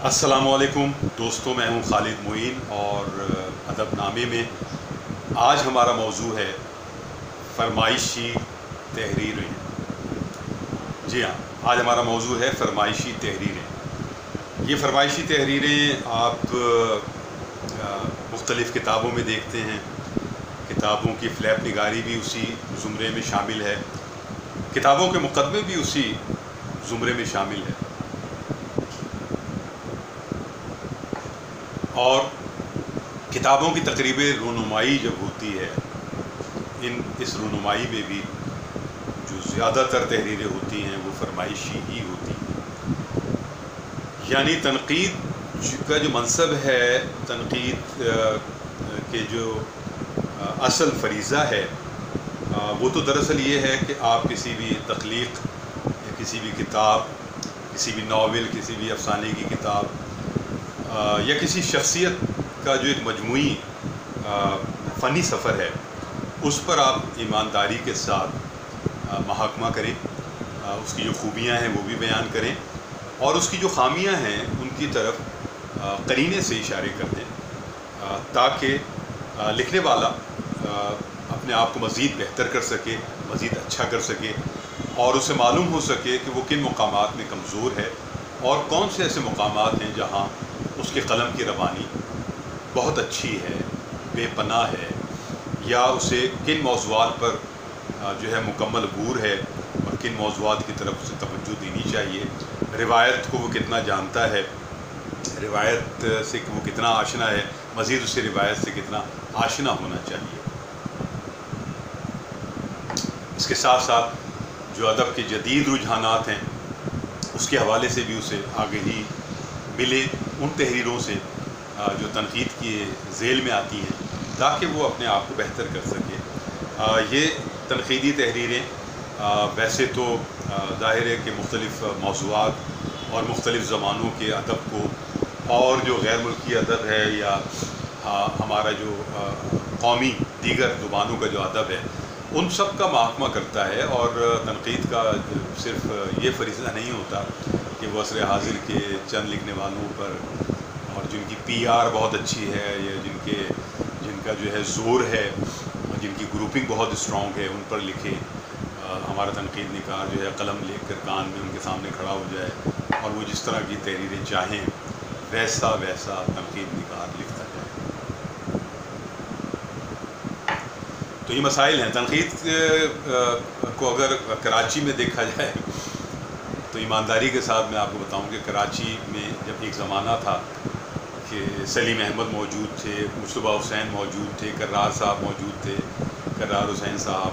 अस्सलामु अलैकुम दोस्तों, मैं हूं खालिद मोइन और अदब नामे में आज हमारा मौजू है फरमाइशी तहरीरें। जी हाँ, आज हमारा मौजू है फरमाइशी तहरीरें। ये फरमाइशी तहरीरें आप मुख्तलिफ़ किताबों में देखते हैं। किताबों की फ्लैप निगारी भी उसी ज़ुमरे में शामिल है, किताबों के मुक़दमे भी उसी ज़ुमरे में शामिल है। और किताबों की तकरीबें रूनुमाई जब होती है, इस रूनुमाई में भी जो ज़्यादातर तहरीरें होती हैं वो फरमाइशी ही होती हैं। यानी तनक़ीद का जो मनसब है, तनक़ीद के जो असल फरीज़ा है, वो तो दरअसल ये है कि आप किसी भी तख्लीक़ या किसी भी किताब, किसी भी नावल, किसी भी अफ़साने की किताब या किसी शख्सियत का जो एक मजमूई फ़नी सफ़र है, उस पर आप ईमानदारी के साथ मुहाकमा करें, उसकी जो खूबियाँ हैं वो भी बयान करें और उसकी जो ख़ामियाँ हैं उनकी तरफ करीने से इशारे कर दें, ताकि लिखने वाला अपने आप को मज़ीद बेहतर कर सके, मज़ीद अच्छा कर सके और उसे मालूम हो सके कि वो किन मुकामात में कमज़ोर है और कौन से ऐसे मुकामात हैं जहाँ उसके कलम की रवानी बहुत अच्छी है, बेपनाह है, या उसे किन मौज़ूआत पर जो है मुकम्मल अबूर है और किन मौज़ूआत की तरफ उसे तवज्जो देनी चाहिए। रिवायत को वो कितना जानता है, रिवायत से वो कितना आशना है, मज़ीद उसे रिवायत से कितना आशना होना चाहिए। इसके साथ साथ जो अदब के जदीद रुझानात हैं उसके हवाले से भी उसे आगे मिले उन तहरीरों से जो तनक़ीद की ज़ेल में आती हैं, ताकि वो अपने आप को बेहतर कर सके। ये तनक़ीदी तहरीरें वैसे तो ज़ाहिर है कि मुख्तलिफ़ मौज़ूआत और मुख्तलिफ़ ज़बानों के अदब को और जो गैर मुल्की अदब है या हमारा जो कौमी दीगर ज़ुबानों का जो अदब है उन सब का मुहाकमा करता है। और तनक़ीद का सिर्फ़ ये फ़रीज़ा नहीं होता कि वो असर हाज़िर के चंद लिखने वालों पर और जिनकी PR बहुत अच्छी है या जिनका जो है ज़ोर है, जिनकी ग्रुपिंग बहुत स्ट्रॉन्ग है, उन पर लिखे। हमारा तनक़ीद निगार जो है कलम लेकर कान में उनके सामने खड़ा हो जाए और वो जिस तरह की तहरीरें चाहें वैसा तनक़ीद निगार लिखता जाए। तो ये मसाइल हैं। तनक़ीद को अगर कराची में देखा जाए तो ईमानदारी के साथ मैं आपको बताऊं कि कराची में जब एक ज़माना था कि सलीम अहमद मौजूद थे, मुस्तफ़ा हुसैन मौजूद थे, कर्रार साहब मौजूद थे, कर्रार हुसैन साहब,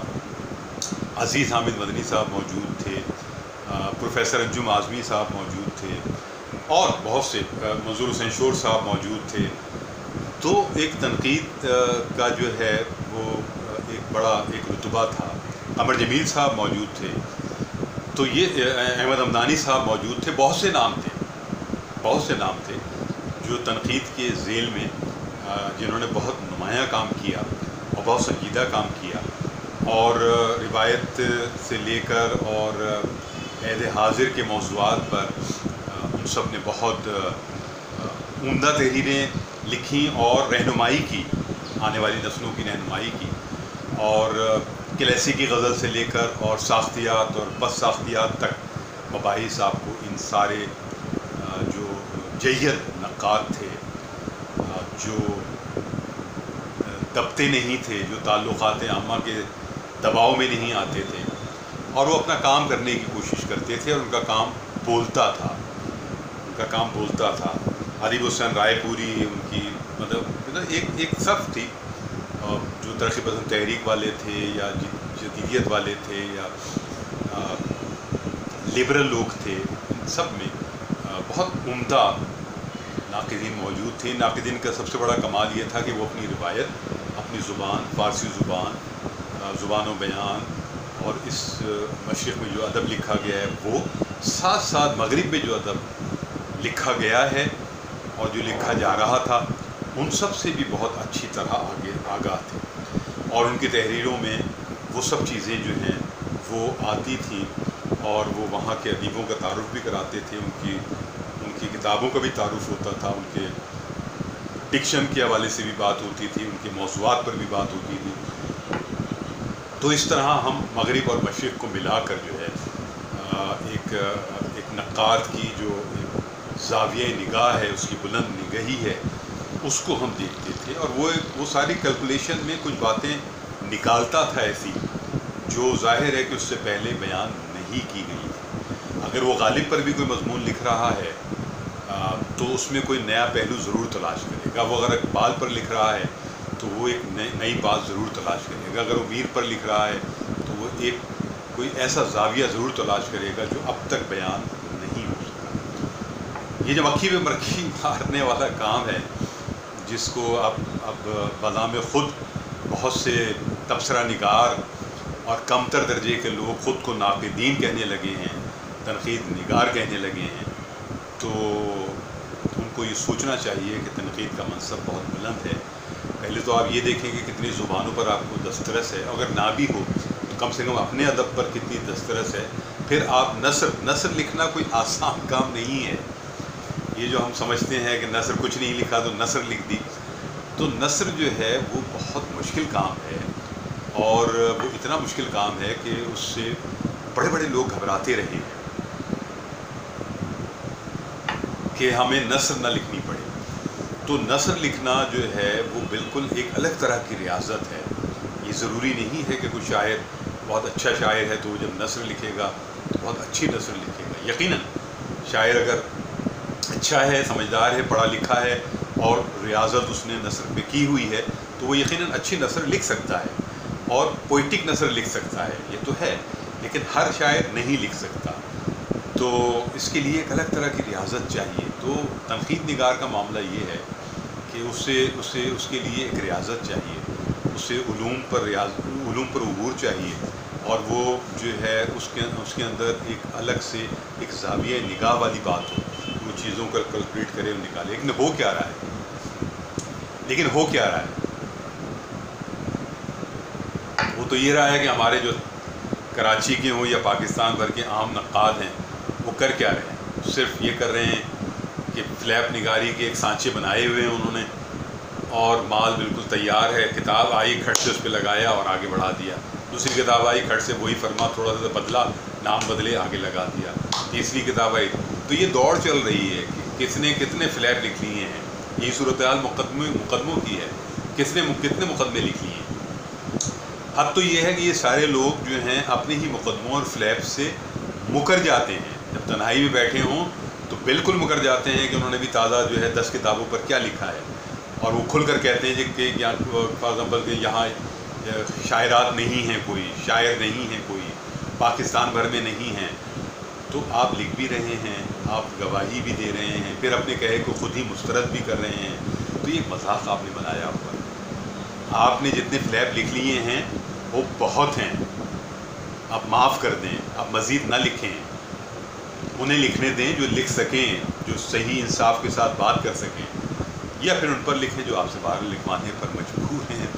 अज़ीज़ हामिद मदनी साहब मौजूद थे, प्रोफेसर अंजुम आज़मी साहब मौजूद थे और बहुत से मंजूर हुसैन शोर साहब मौजूद थे। तो एक तनक़ीद का जो है वो एक बड़ा एक रुतबा था। कमर जमील साहब मौजूद थे, तो ये अहमद हमदानी साहब मौजूद थे। बहुत से नाम थे जो तनक़ीद के ज़ेल में जिन्होंने बहुत नुमायाँ काम किया और बहुत संजीदा काम किया और रिवायत से लेकर और अहद हाज़िर के मौज़ूआत पर उन सब ने बहुत उम्दा तहरीरें लिखी और रहनुमाई की, आने वाली नस्लों की रहनुमाई की। और क्लासिकी गज़ल से लेकर और साख्तियात और बस साख्तियात तक मबाहिस आपको इन सारे जो जय्यद नक़ाद थे, जो दबते नहीं थे, जो ताल्लुक़ात आम्मा के दबाव में नहीं आते थे और वो अपना काम करने की कोशिश करते थे और उनका काम बोलता था। अदीब हुसैन रायपुरी उनकी मतलब एक सफ़ थी जो तरक्की पसंद तहरीक वाले थे या जदीदियत वाले थे या लिबरल लोग थे। इन सब में बहुत उम्दा नाक़िदीन मौजूद थे। नाक़िदीन का सबसे बड़ा कमाल ये था कि वो अपनी रिवायत, अपनी ज़ुबान, फ़ारसी ज़ुबान व बयान और इस मशरिक़ में जो अदब लिखा गया है वो साथ साथ मग़रिब में जो अदब लिखा गया है और जो लिखा जा रहा था उन सब से भी बहुत अच्छी तरह आगाह थे और उनकी तहरीरों में वो सब चीज़ें जो हैं वो आती थी और वो वहाँ के अदीबों का तारुफ़ भी कराते थे, उनकी उनकी किताबों का भी तारुफ होता था, उनके डिक्शन के हवाले से भी बात होती थी, उनके मौज़ूआत पर भी बात होती थी। तो इस तरह हम मगरिब और मशरिक़ को मिलाकर जो है एक नक्काद की जो ज़ाविया निगाह है, उसकी बुलंद निगाही है, उसको हम देखते थे। और वो सारी कैलकुलेशन में कुछ बातें निकालता था ऐसी जो ज़ाहिर है कि उससे पहले बयान नहीं की गई थी। अगर वो गालिब पर भी कोई मज़मून लिख रहा है तो उसमें कोई नया पहलू ज़रूर तलाश करेगा। वो अगर इकबाल पर लिख रहा है तो वो एक नई बात ज़रूर तलाश करेगा। अगर वो मीर पर लिख रहा है तो वो कोई ऐसा ज़ाविया ज़रूर तलाश करेगा जो अब तक बयान नहीं हो सका। ये जो मक्खी पे मक्खी मारने वाला काम है, जिसको अब बज़ाम ख़ुद बहुत से तबसरा निगार और कमतर दर्जे के लोग ख़ुद को नाक़िदीन कहने लगे हैं, तनक़ीद निगार कहने लगे हैं, तो उनको ये सोचना चाहिए कि तनक़ीद का मनसब बहुत बुलंद है। पहले तो आप ये देखेंगे कितनी ज़ुबानों पर आपको दस्तरस है, अगर ना भी हो तो कम से कम अपने अदब पर कितनी दस्तरस है। फिर आप नसर लिखना कोई आसान काम नहीं है। ये जो हम समझते हैं कि नसर कुछ नहीं लिखा तो नसर लिख दी, तो नसर जो है वो बहुत मुश्किल काम है, और वो इतना मुश्किल काम है कि उससे बड़े बड़े लोग घबराते रहे हैं कि हमें नसर न लिखनी पड़े। तो नसर लिखना जो है वो बिल्कुल एक अलग तरह की रियाजत है। ये ज़रूरी नहीं है कि कोई शायर बहुत अच्छा शायर है तो वो जब नसर लिखेगा तो बहुत अच्छी नसर लिखेगा। यकीनन शायर अगर अच्छा है, समझदार है, पढ़ा लिखा है और रियाजत उसने नसर पे की हुई है तो वो यकीनन अच्छी नसर लिख सकता है और पोइटिक नसर लिख सकता है, ये तो है। लेकिन हर शायर नहीं लिख सकता, तो इसके लिए एक अलग तरह की रियाजत चाहिए। तो तनक़ीद निगार का मामला ये है कि उसके लिए एक रियाजत चाहिए, उसे उलूम पर उबूर चाहिए, और वो जो है उसके अंदर एक अलग से एक ज़ाविया निगाह वाली बात हो, वो चीज़ों को कैलकुलेट करे और निकाले। लेकिन हो क्या रहा है? वो तो ये रहा है कि हमारे जो कराची के हों या पाकिस्तान भर के आम नक्काद हैं वो कर क्या रहे हैं? सिर्फ ये कर रहे हैं कि फ्लैप निगारी के एक सांचे बनाए हुए हैं उन्होंने, और माल बिल्कुल तैयार है। किताब आई, खट से उस पर लगाया और आगे बढ़ा दिया। दूसरी किताब आई, खट से वही फरमा थोड़ा सा बदला, नाम बदले, आगे लगा दिया। तीसरी किताब आई, तो ये दौड़ चल रही है कि किसने कितने फ्लैप लिख लिए हैं। यही सूरत हाल मुकदमों की है, कितने मुकदमे लिख लिए हैं। हद तो ये है कि ये सारे लोग जो हैं अपने ही मुकदमों और फ्लैप से मुकर जाते हैं। जब तन्हाई में बैठे हों तो बिल्कुल मुकर जाते हैं कि उन्होंने भी ताज़ा जो है 10 किताबों पर क्या लिखा है, और वो खुल कर कहते हैं कि फॉर एग्ज़ाम्पल कि यहाँ शायरात नहीं हैं, कोई शायर नहीं है, कोई पाकिस्तान भर में नहीं हैं। तो आप लिख भी रहे हैं, आप गवाही भी दे रहे हैं, फिर अपने कहे को खुद ही मुस्तरद भी कर रहे हैं। तो ये मजाक आपने बनाया हुआ है। आपने जितने फ्लैप लिख लिए हैं वो बहुत हैं, आप माफ़ कर दें, आप मज़ीद ना लिखें। उन्हें लिखने दें जो लिख सकें, जो सही इंसाफ के साथ बात कर सकें, या फिर उन पर लिखें जो आपसे बाहर लिखवाने पर मजबूर हैं।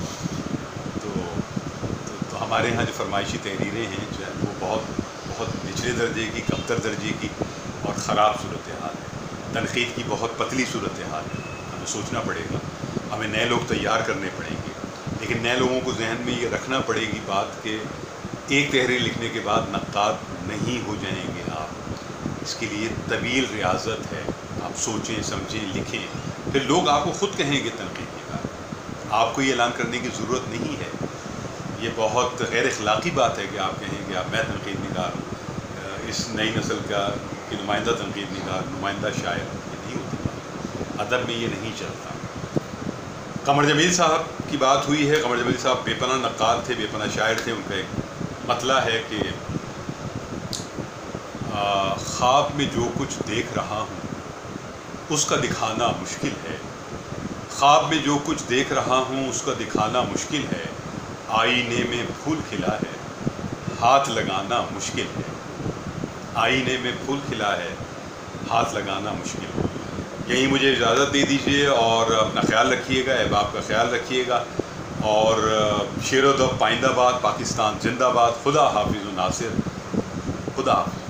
तो हमारे यहाँ जो फरमाइशी तहरीरें हैं जो है वो बहुत निचले दर्जे की, कमतर दर्जे की और ख़राब सूरत हाल है। तनक़ीद की बहुत पतली सूरत हाल है। हमें सोचना पड़ेगा, हमें नए लोग तैयार करने पड़ेंगे, लेकिन नए लोगों को जहन में ये रखना पड़ेगी बात कि एक तहरीर लिखने के बाद नक्काद नहीं हो जाएंगे आप। इसके लिए तवील रियाजत है। आप सोचें, समझें, लिखें, फिर लोग आपको ख़ुद कहेंगे तनक़ीद निगार। आपको ये ऐलान करने की ज़रूरत नहीं है। ये बहुत गैर अखलाक़ी बात है कि आप कहेंगे आप मैं तनक़ीद निगार हूँ, इस नई नस्ल का कि नुमाइंदा तनक़ीद निगार, नुमाइंदा शायर, ये नहीं होती बात। अदब में ये नहीं चलता। कमर जमील साहब की बात हुई है। कमर जमील साहब बेपनाह नक्काद थे, बेपनाह शायर थे। उनका एक मतला है कि ख्वाब में जो कुछ देख रहा हूँ उसका दिखाना मुश्किल है। ख्वाब में जो कुछ देख रहा हूँ उसका दिखाना मुश्किल है। आईने में फूल खिला है, हाथ लगाना मुश्किल है। आईने में फूल खिला है, हाथ लगाना मुश्किल है। यही मुझे इजाज़त दे दीजिए और अपना ख्याल रखिएगा, अहबाब का ख्याल रखिएगा। और शेर-ओ-दब पाइंदाबाद, पाकिस्तान जिंदाबाद। खुदा हाफिज़ नासिर। खुदा हाफिज़।